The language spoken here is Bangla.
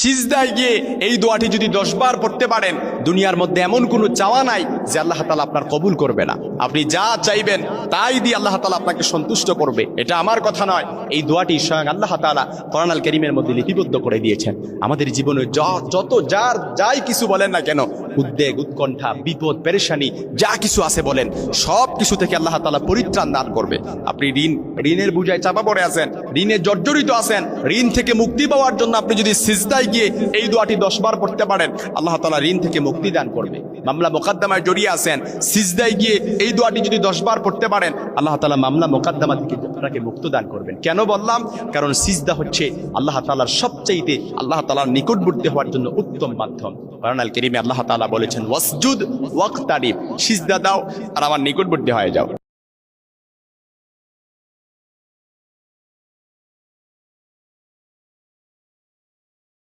সিজদায় গিয়ে এই দোয়াটি যদি 10 বার পড়তে পারেন, দুনিয়ার মধ্যে এমন কোনো চাওয়া নাই যে আল্লাহ তাআলা আপনার কবুল করবে না। আপনি যা চাইবেন তাই দিয়ে আল্লাহ তাআলা আপনাকে সন্তুষ্ট করবে। এটা আমার কথা নয়, এই দোয়াটি স্বয়ং আল্লাহ তাআলা কোরআন আল কারীমের মধ্যে লিপিবদ্ধ করে দিয়েছেন। আমাদের জীবনে যত যাই কিছু বলেন না কেন, উদ্বেগ, উৎকণ্ঠা, বিপদ, পেরেশানি যা কিছু আছে বলেন, সব কিছু থেকে আল্লাহ তাআলা পরিত্রাণ দান করবে। আপনি ঋণের বোঝায় চাপা পড়ে আছেন, ঋণে জর্জরিত আছেন, ঋণ থেকে মুক্তি পাওয়ার জন্য আপনি যদি সিজদায় গিয়ে এই দোয়াটি 10 বার পড়তে পারেন, আল্লাহ তাআলা ঋণ থেকে মুক্তি দান করবে। মামলা মোকদ্দমায় জড়িয়ে আছেন, সিজদায় গিয়ে এই দোয়াটি যদি 10 বার পড়তে পারেন, আল্লাহ তাআলা মামলা মোকদ্দমা থেকে আপনাকে মুক্তি দান করবেন। কেন বললাম? কারণ সিজদা হচ্ছে আল্লাহ তাআলার সবচাইতে আল্লাহ তাআলার নিকটবর্তী হওয়ার জন্য উত্তম মাধ্যম। কোরআন আল কারীমে আল্লাহ তাআলা বলেছেন, ওয়াসজুদ ওয়াক্তারিব, সিজদা দাও আর আমার নিকটবর্তী হয়ে যাও।